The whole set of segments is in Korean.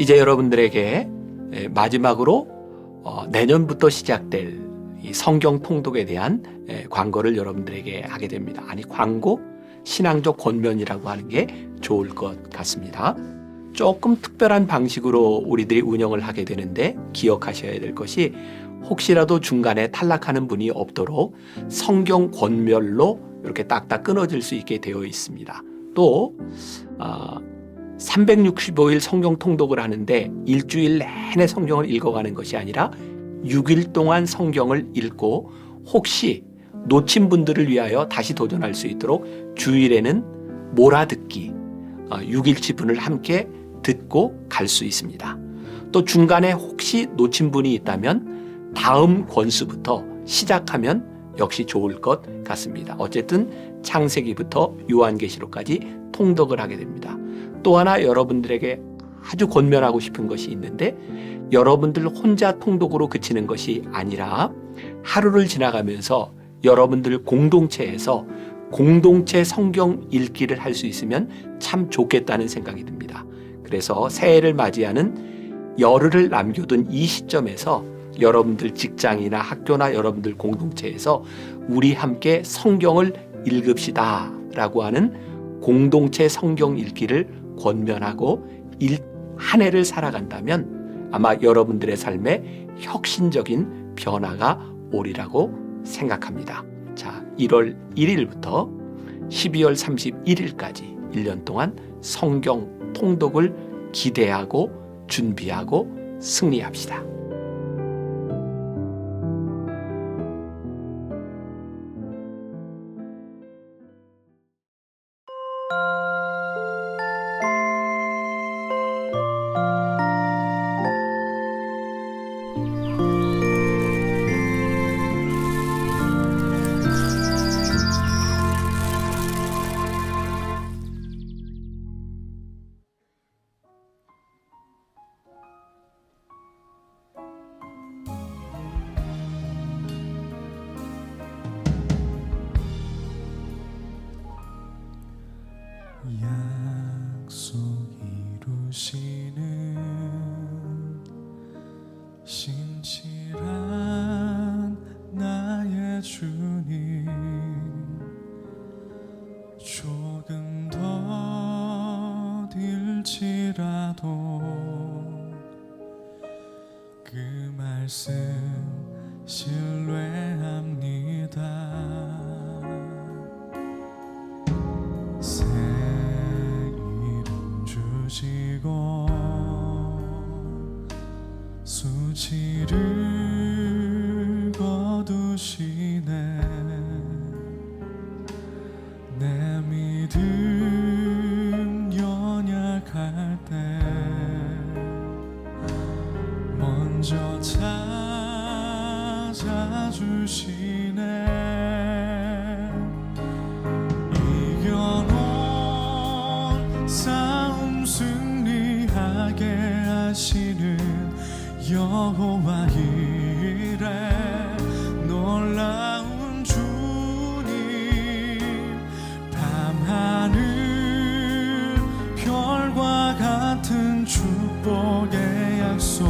이제 여러분들에게 마지막으로 내년부터 시작될 이 성경 통독에 대한 광고를 여러분들에게 하게 됩니다. 아니, 광고? 신앙적 권면이라고 하는 게 좋을 것 같습니다. 조금 특별한 방식으로 우리들이 운영을 하게 되는데 기억하셔야 될 것이 혹시라도 중간에 탈락하는 분이 없도록 성경 권멸로 이렇게 딱딱 끊어질 수 있게 되어 있습니다. 또 365일 성경 통독을 하는데 일주일 내내 성경을 읽어가는 것이 아니라 6일 동안 성경을 읽고 혹시 놓친 분들을 위하여 다시 도전할 수 있도록 주일에는 몰아듣기 6일치분을 함께 듣고 갈 수 있습니다. 또 중간에 혹시 놓친 분이 있다면 다음 권수부터 시작하면 역시 좋을 것 같습니다. 어쨌든 창세기부터 요한계시록까지 통독을 하게 됩니다. 또 하나 여러분들에게 아주 권면하고 싶은 것이 있는데 여러분들 혼자 통독으로 그치는 것이 아니라 하루를 지나가면서 여러분들 공동체에서 공동체 성경 읽기를 할 수 있으면 참 좋겠다는 생각이 듭니다. 그래서 새해를 맞이하는 열흘을 남겨둔 이 시점에서 여러분들 직장이나 학교나 여러분들 공동체에서 우리 함께 성경을 읽읍시다 라고 하는 공동체 성경 읽기를 권면하고 한 해를 살아간다면 아마 여러분들의 삶에 혁신적인 변화가 오리라고 생각합니다. 자, 1월 1일부터 12월 31일까지 1년 동안 성경 통독을 기대하고 준비하고 승리합시다. 약속 이루시는 신실한 나의 주님, 조금 더딜지라도 그 말씀 신뢰합니다. 주시고 수치를 거두시네. 내 믿음 연약할 때 먼저 찾아주시네. 승리하게 하시는 여호와 이레, 놀라운 주님, 밤하늘 별과 같은 축복의 약속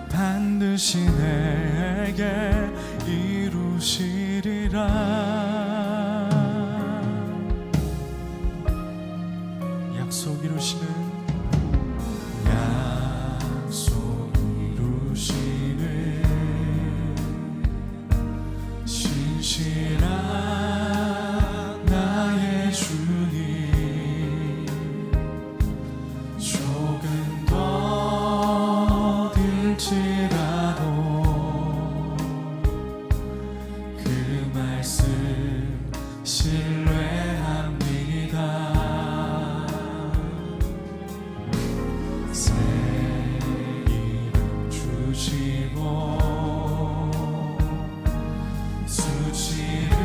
반드시 내게 이루시리라. 약속 이루시는 신실한 나의 주님, 조금 더딜지라도 그 말씀 신뢰합니다. 새 이름 주시고 수치를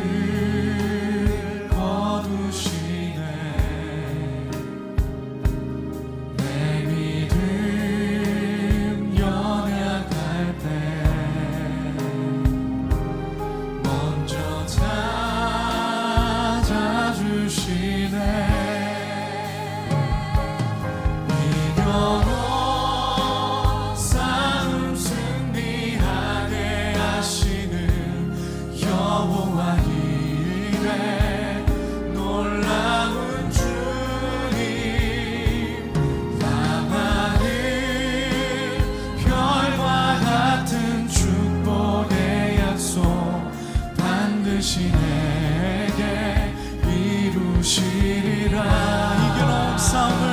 이루시리라. 이겨놓은 싸움을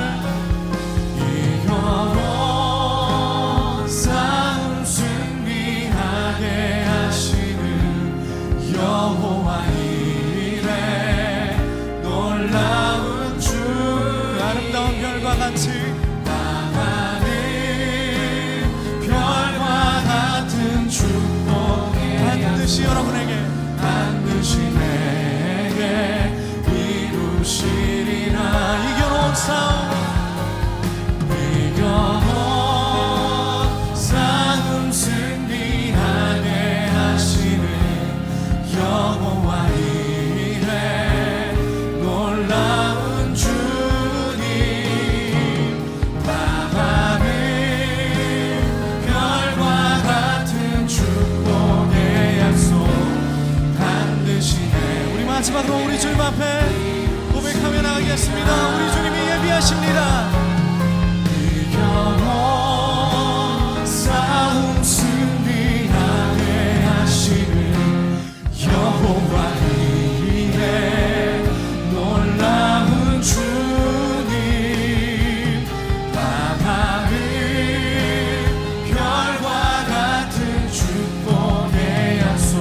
이겨놓은 싸움 승리하게 하시는 여호와 이레. 놀라운 주 아름다운 별과 같이 나가는 별과 같은 축복 반드시 여러분에게 반드시 내게 이루시리라. 이겨놓은 싸움 이겨놓은 싸움 승리하게 하시는 여호와 이레. 놀라운 주님 나가는 별과 같은 축복의 약속 반드시 내. 우리 마지막으로 우리 주님 앞에 고백하며 나가겠습니다. 우리 주님이 예비하십니다. 이겨놓은 싸움 승리하게 하시는 여호와 이레. 놀라운 주님 나가는 별과 같은 축복의 약속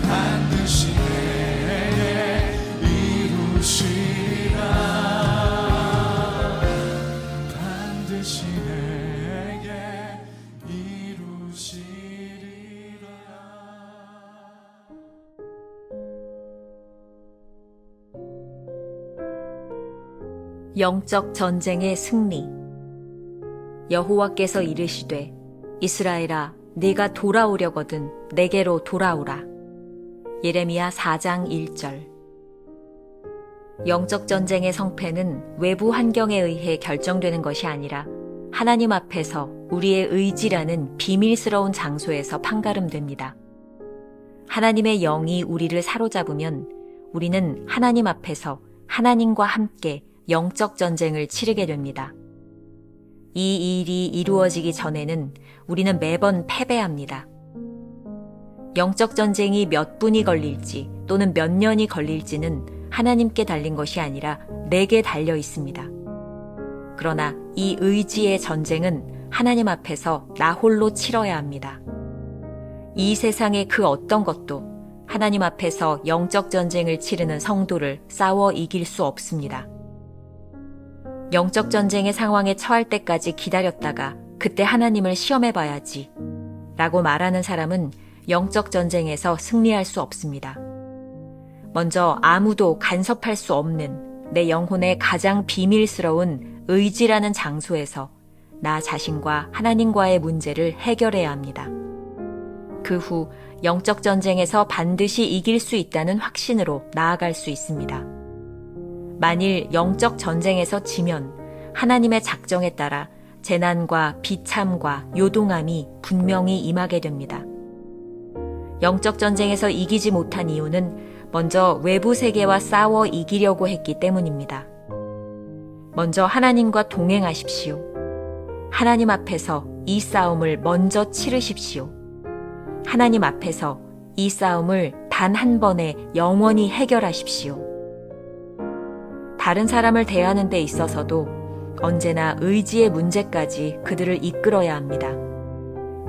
반드시 내게 이루시리라. 반드시 내게 이루시리라. 영적 전쟁의 승리. 여호와께서 이르시되 이스라엘아 네가 돌아오려거든 내게로 돌아오라. 예레미야 4장 1절. 영적 전쟁의 성패는 외부 환경에 의해 결정되는 것이 아니라 하나님 앞에서 우리의 의지라는 비밀스러운 장소에서 판가름됩니다. 하나님의 영이 우리를 사로잡으면 우리는 하나님 앞에서 하나님과 함께 영적 전쟁을 치르게 됩니다. 이 일이 이루어지기 전에는 우리는 매번 패배합니다. 영적 전쟁이 몇 분이 걸릴지 또는 몇 년이 걸릴지는 하나님께 달린 것이 아니라 내게 달려 있습니다. 그러나 이 의지의 전쟁은 하나님 앞에서 나 홀로 치러야 합니다. 이 세상의 그 어떤 것도 하나님 앞에서 영적 전쟁을 치르는 성도를 싸워 이길 수 없습니다. 영적 전쟁의 상황에 처할 때까지 기다렸다가 그때 하나님을 시험해봐야지 라고 말하는 사람은 영적 전쟁에서 승리할 수 없습니다. 먼저 아무도 간섭할 수 없는 내 영혼의 가장 비밀스러운 의지라는 장소에서 나 자신과 하나님과의 문제를 해결해야 합니다. 그 후 영적 전쟁에서 반드시 이길 수 있다는 확신으로 나아갈 수 있습니다. 만일 영적 전쟁에서 지면 하나님의 작정에 따라 재난과 비참과 요동함이 분명히 임하게 됩니다. 영적 전쟁에서 이기지 못한 이유는 먼저 외부 세계와 싸워 이기려고 했기 때문입니다. 먼저 하나님과 동행하십시오. 하나님 앞에서 이 싸움을 먼저 치르십시오. 하나님 앞에서 이 싸움을 단 한 번에 영원히 해결하십시오. 다른 사람을 대하는 데 있어서도 언제나 의지의 문제까지 그들을 이끌어야 합니다.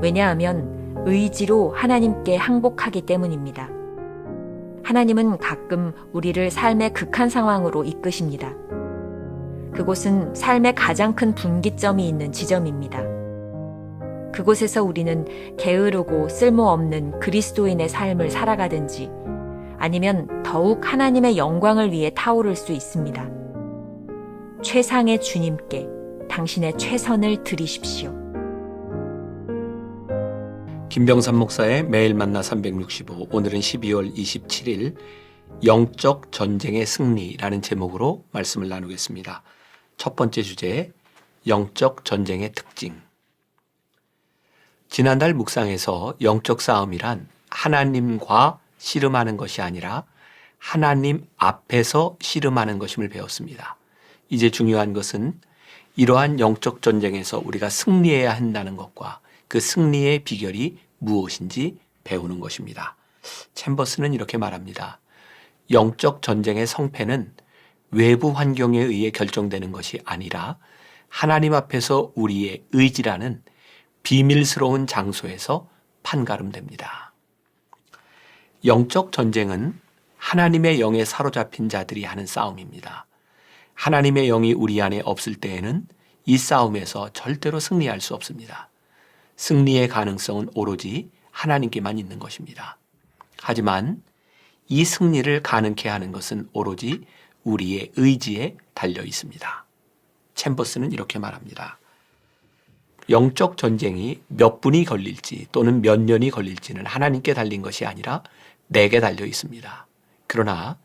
왜냐하면 의지로 하나님께 항복하기 때문입니다. 하나님은 가끔 우리를 삶의 극한 상황으로 이끄십니다. 그곳은 삶의 가장 큰 분기점이 있는 지점입니다. 그곳에서 우리는 게으르고 쓸모없는 그리스도인의 삶을 살아가든지 아니면 더욱 하나님의 영광을 위해 타오를 수 있습니다. 최상의 주님께 당신의 최선을 드리십시오. 김병삼 목사의 매일 만나 365, 오늘은 12월 27일 영적 전쟁의 승리라는 제목으로 말씀을 나누겠습니다. 첫 번째 주제, 영적 전쟁의 특징. 지난달 묵상에서 영적 싸움이란 하나님과 씨름하는 것이 아니라 하나님 앞에서 씨름하는 것임을 배웠습니다. 이제 중요한 것은 이러한 영적 전쟁에서 우리가 승리해야 한다는 것과 그 승리의 비결이 무엇인지 배우는 것입니다. 챔버스는 이렇게 말합니다. 영적 전쟁의 성패는 외부 환경에 의해 결정되는 것이 아니라 하나님 앞에서 우리의 의지라는 비밀스러운 장소에서 판가름됩니다. 영적 전쟁은 하나님의 영에 사로잡힌 자들이 하는 싸움입니다. 하나님의 영이 우리 안에 없을 때에는 이 싸움에서 절대로 승리할 수 없습니다. 승리의 가능성은 오로지 하나님께만 있는 것입니다. 하지만 이 승리를 가능케 하는 것은 오로지 우리의 의지에 달려 있습니다. 챔버스는 이렇게 말합니다. 영적 전쟁이 몇 분이 걸릴지 또는 몇 년이 걸릴지는 하나님께 달린 것이 아니라 내게 달려 있습니다. 그러나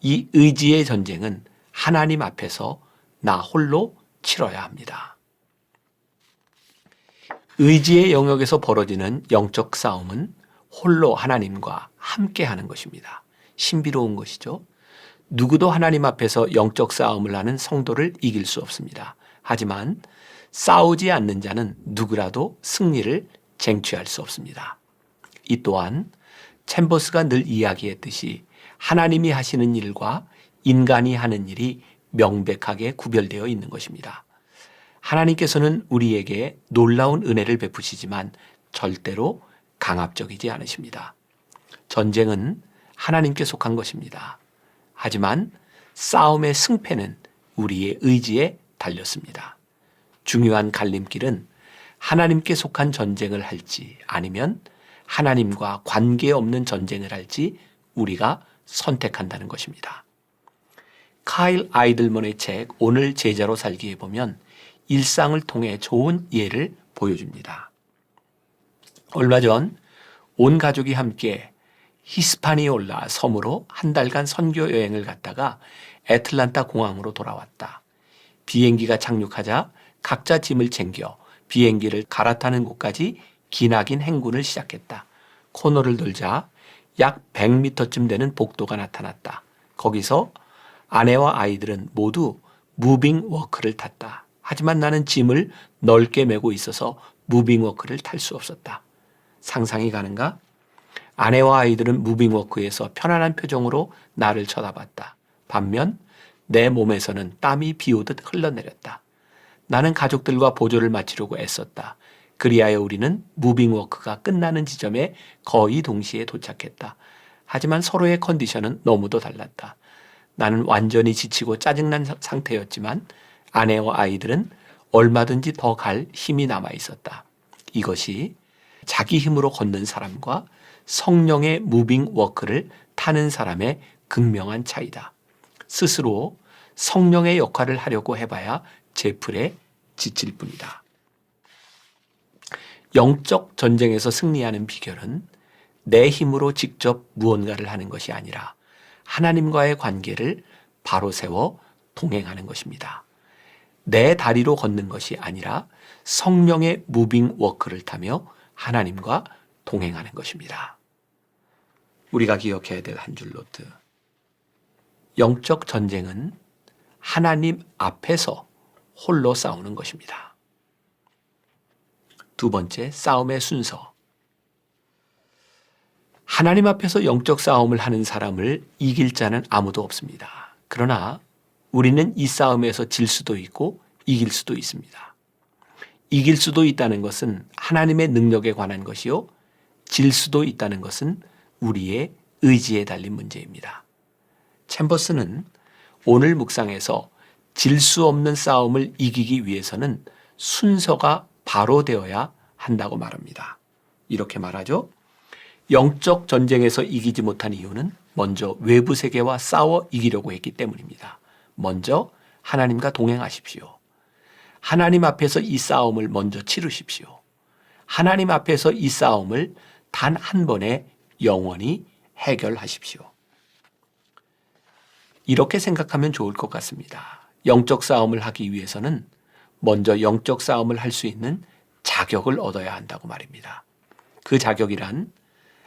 이 의지의 전쟁은 하나님 앞에서 나 홀로 치러야 합니다. 의지의 영역에서 벌어지는 영적 싸움은 홀로 하나님과 함께 하는 것입니다. 신비로운 것이죠. 누구도 하나님 앞에서 영적 싸움을 하는 성도를 이길 수 없습니다. 하지만 싸우지 않는 자는 누구라도 승리를 쟁취할 수 없습니다. 이 또한 챔버스가 늘 이야기했듯이 하나님이 하시는 일과 인간이 하는 일이 명백하게 구별되어 있는 것입니다. 하나님께서는 우리에게 놀라운 은혜를 베푸시지만 절대로 강압적이지 않으십니다. 전쟁은 하나님께 속한 것입니다. 하지만 싸움의 승패는 우리의 의지에 달렸습니다. 중요한 갈림길은 하나님께 속한 전쟁을 할지 아니면 하나님과 관계없는 전쟁을 할지 우리가 선택한다는 것입니다. 카일 아이들먼의 책 오늘 제자로 살기에 보면 일상을 통해 좋은 예를 보여줍니다. 얼마 전 온 가족이 함께 히스파니올라 섬으로 한 달간 선교 여행을 갔다가 애틀란타 공항으로 돌아왔다. 비행기가 착륙하자 각자 짐을 챙겨 비행기를 갈아타는 곳까지 기나긴 행군을 시작했다. 코너를 돌자 약 100m쯤 되는 복도가 나타났다. 거기서 아내와 아이들은 모두 무빙 워크를 탔다. 하지만 나는 짐을 넓게 메고 있어서 무빙 워크를 탈 수 없었다. 상상이 가는가? 아내와 아이들은 무빙 워크에서 편안한 표정으로 나를 쳐다봤다. 반면 내 몸에서는 땀이 비오듯 흘러내렸다. 나는 가족들과 보조를 마치려고 애썼다. 그리하여 우리는 무빙 워크가 끝나는 지점에 거의 동시에 도착했다. 하지만 서로의 컨디션은 너무도 달랐다. 나는 완전히 지치고 짜증난 상태였지만 아내와 아이들은 얼마든지 더 갈 힘이 남아 있었다. 이것이 자기 힘으로 걷는 사람과 성령의 무빙 워크를 타는 사람의 극명한 차이다. 스스로 성령의 역할을 하려고 해봐야 제풀에 지칠 뿐이다. 영적 전쟁에서 승리하는 비결은 내 힘으로 직접 무언가를 하는 것이 아니라 하나님과의 관계를 바로 세워 동행하는 것입니다. 내 다리로 걷는 것이 아니라 성령의 무빙 워크를 타며 하나님과 동행하는 것입니다. 우리가 기억해야 될 한 줄 노트. 영적 전쟁은 하나님 앞에서 홀로 싸우는 것입니다. 두 번째, 싸움의 순서. 하나님 앞에서 영적 싸움을 하는 사람을 이길 자는 아무도 없습니다. 그러나 우리는 이 싸움에서 질 수도 있고 이길 수도 있습니다. 이길 수도 있다는 것은 하나님의 능력에 관한 것이요. 질 수도 있다는 것은 우리의 의지에 달린 문제입니다. 챔버스는 오늘 묵상에서 질 수 없는 싸움을 이기기 위해서는 순서가 바로 되어야 한다고 말합니다. 이렇게 말하죠. 영적 전쟁에서 이기지 못한 이유는 먼저 외부 세계와 싸워 이기려고 했기 때문입니다. 먼저 하나님과 동행하십시오. 하나님 앞에서 이 싸움을 먼저 치르십시오. 하나님 앞에서 이 싸움을 단 한 번에 영원히 해결하십시오. 이렇게 생각하면 좋을 것 같습니다. 영적 싸움을 하기 위해서는 먼저 영적 싸움을 할 수 있는 자격을 얻어야 한다고 말입니다. 그 자격이란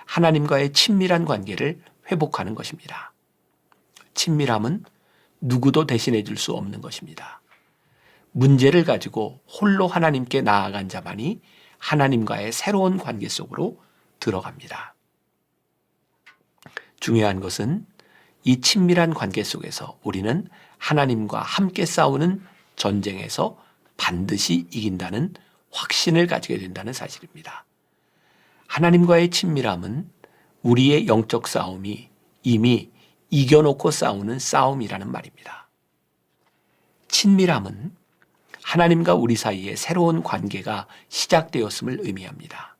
하나님과의 친밀한 관계를 회복하는 것입니다. 친밀함은 누구도 대신해 줄 수 없는 것입니다. 문제를 가지고 홀로 하나님께 나아간 자만이 하나님과의 새로운 관계 속으로 들어갑니다. 중요한 것은 이 친밀한 관계 속에서 우리는 하나님과 함께 싸우는 전쟁에서 반드시 이긴다는 확신을 가지게 된다는 사실입니다. 하나님과의 친밀함은 우리의 영적 싸움이 이미 이겨놓고 싸우는 싸움이라는 말입니다. 친밀함은 하나님과 우리 사이에 새로운 관계가 시작되었음을 의미합니다.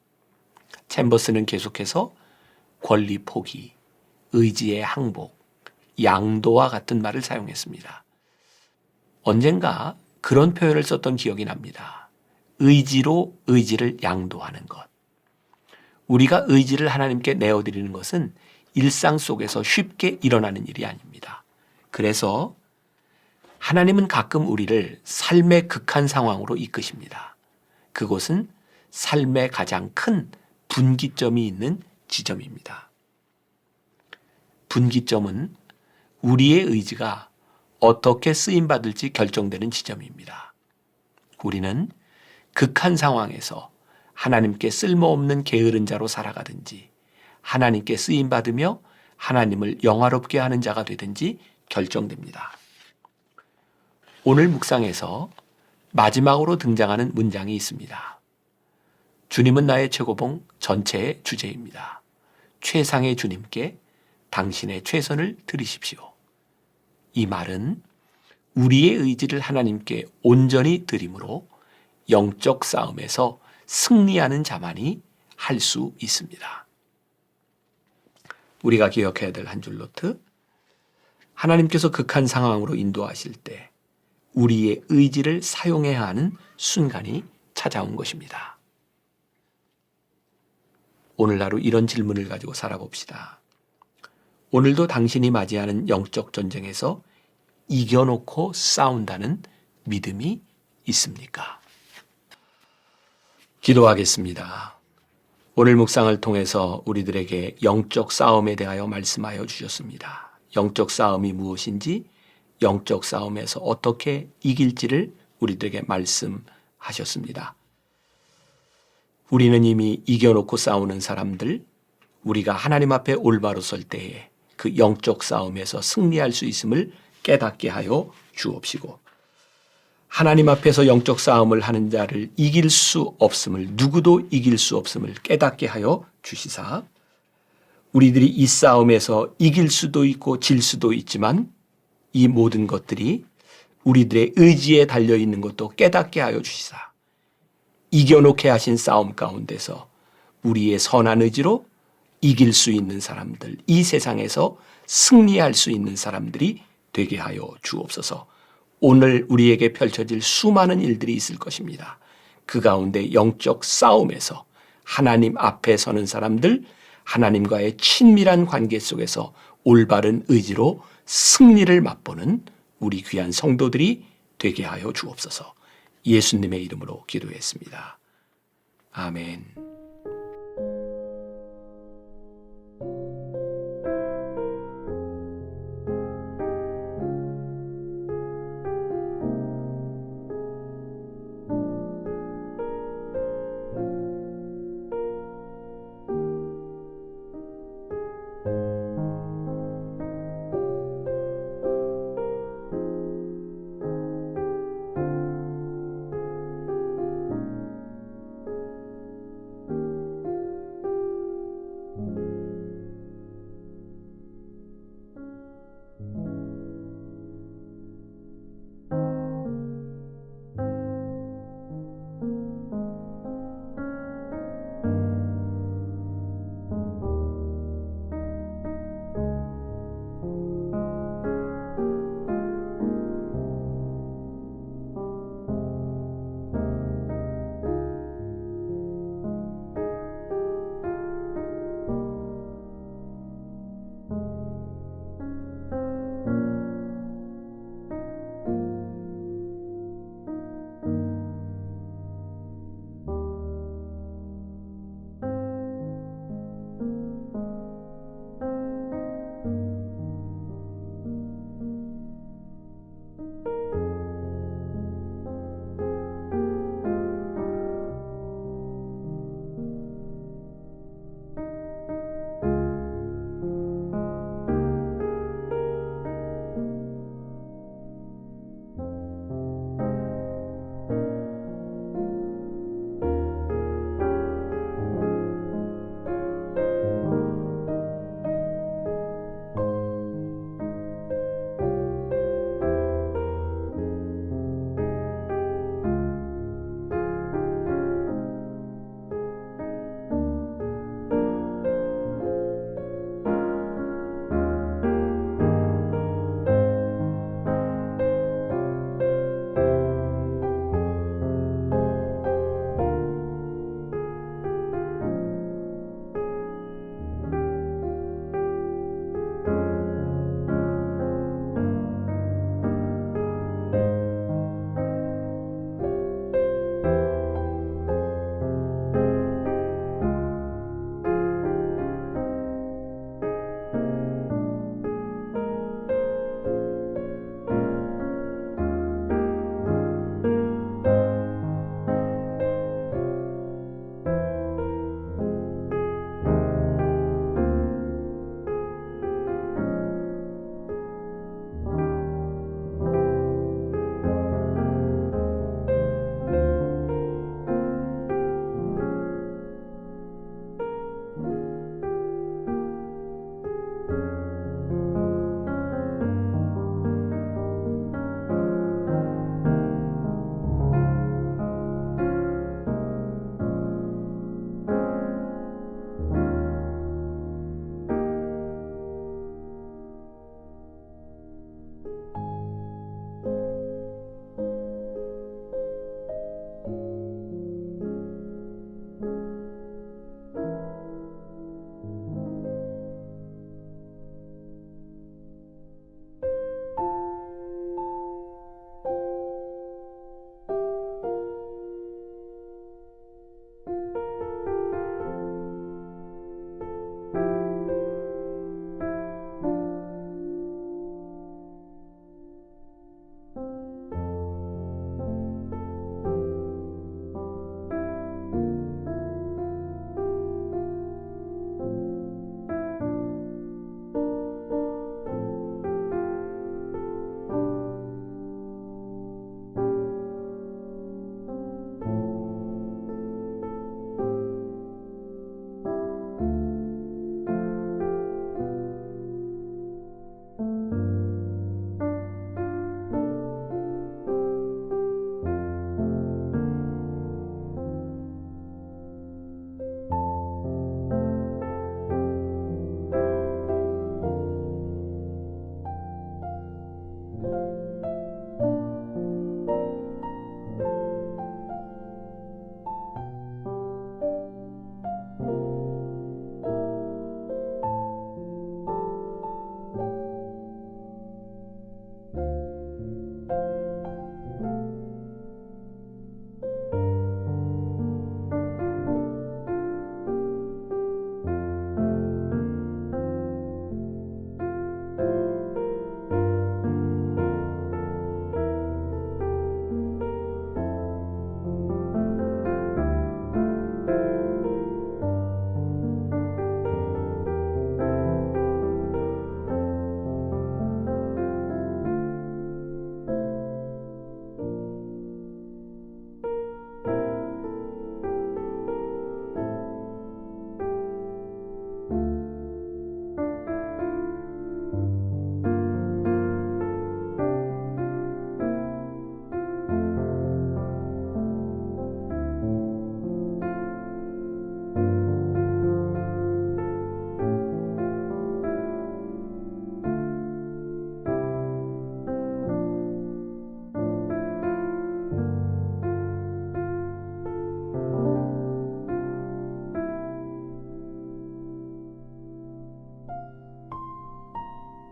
챔버스는 계속해서 권리 포기, 의지의 항복, 양도와 같은 말을 사용했습니다. 언젠가 그런 표현을 썼던 기억이 납니다. 의지로 의지를 양도하는 것. 우리가 의지를 하나님께 내어드리는 것은 일상 속에서 쉽게 일어나는 일이 아닙니다. 그래서 하나님은 가끔 우리를 삶의 극한 상황으로 이끄십니다. 그곳은 삶의 가장 큰 분기점이 있는 지점입니다. 분기점은 우리의 의지가 어떻게 쓰임받을지 결정되는 지점입니다. 우리는 극한 상황에서 하나님께 쓸모없는 게으른 자로 살아가든지 하나님께 쓰임받으며 하나님을 영화롭게 하는 자가 되든지 결정됩니다. 오늘 묵상에서 마지막으로 등장하는 문장이 있습니다. 주님은 나의 최고봉 전체의 주제입니다. 최상의 주님께 당신의 최선을 드리십시오. 이 말은 우리의 의지를 하나님께 온전히 드림으로 영적 싸움에서 승리하는 자만이 할 수 있습니다. 우리가 기억해야 될 한 줄 노트. 하나님께서 극한 상황으로 인도하실 때 우리의 의지를 사용해야 하는 순간이 찾아온 것입니다. 오늘 하루 이런 질문을 가지고 살아봅시다. 오늘도 당신이 맞이하는 영적 전쟁에서 이겨놓고 싸운다는 믿음이 있습니까? 기도하겠습니다. 오늘 묵상을 통해서 우리들에게 영적 싸움에 대하여 말씀하여 주셨습니다. 영적 싸움이 무엇인지, 영적 싸움에서 어떻게 이길지를 우리들에게 말씀하셨습니다. 우리는 이미 이겨놓고 싸우는 사람들, 우리가 하나님 앞에 올바로 설 때에 그 영적 싸움에서 승리할 수 있음을 깨닫게 하여 주옵시고, 하나님 앞에서 영적 싸움을 하는 자를 이길 수 없음을, 누구도 이길 수 없음을 깨닫게 하여 주시사, 우리들이 이 싸움에서 이길 수도 있고 질 수도 있지만 이 모든 것들이 우리들의 의지에 달려있는 것도 깨닫게 하여 주시사, 이겨놓게 하신 싸움 가운데서 우리의 선한 의지로 이길 수 있는 사람들, 이 세상에서 승리할 수 있는 사람들이 되게 하여 주옵소서. 오늘 우리에게 펼쳐질 수많은 일들이 있을 것입니다. 그 가운데 영적 싸움에서 하나님 앞에 서는 사람들, 하나님과의 친밀한 관계 속에서 올바른 의지로 승리를 맛보는 우리 귀한 성도들이 되게 하여 주옵소서. 예수님의 이름으로 기도했습니다. 아멘.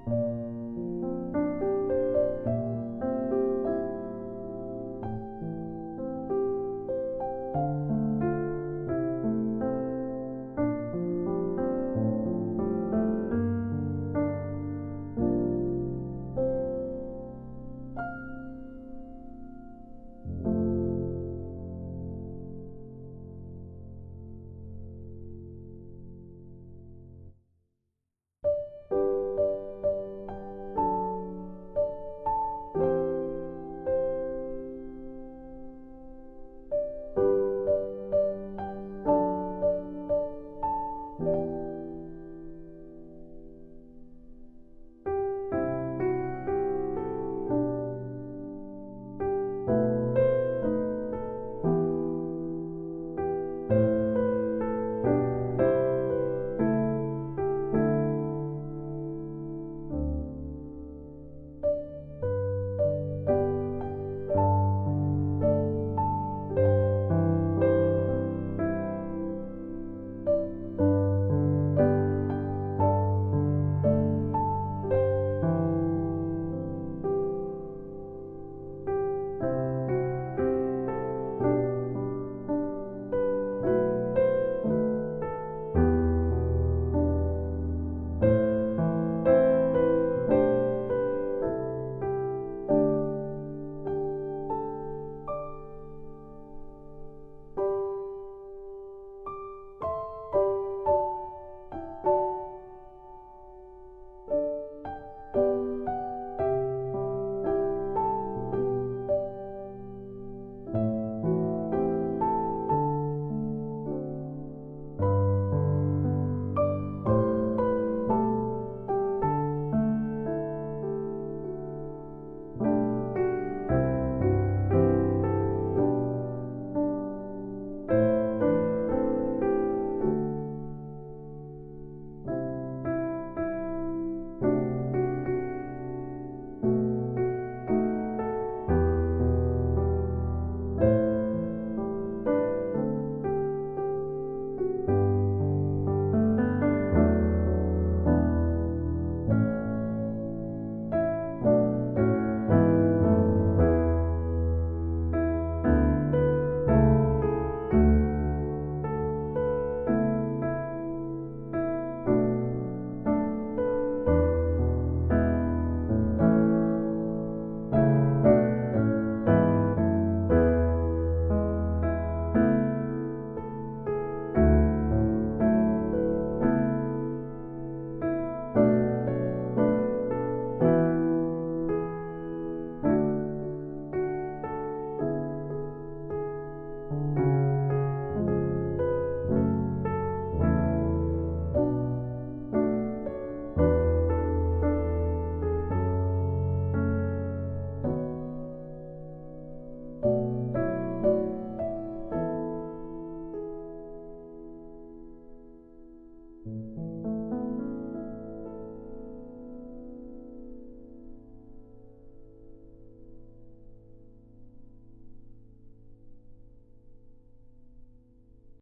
주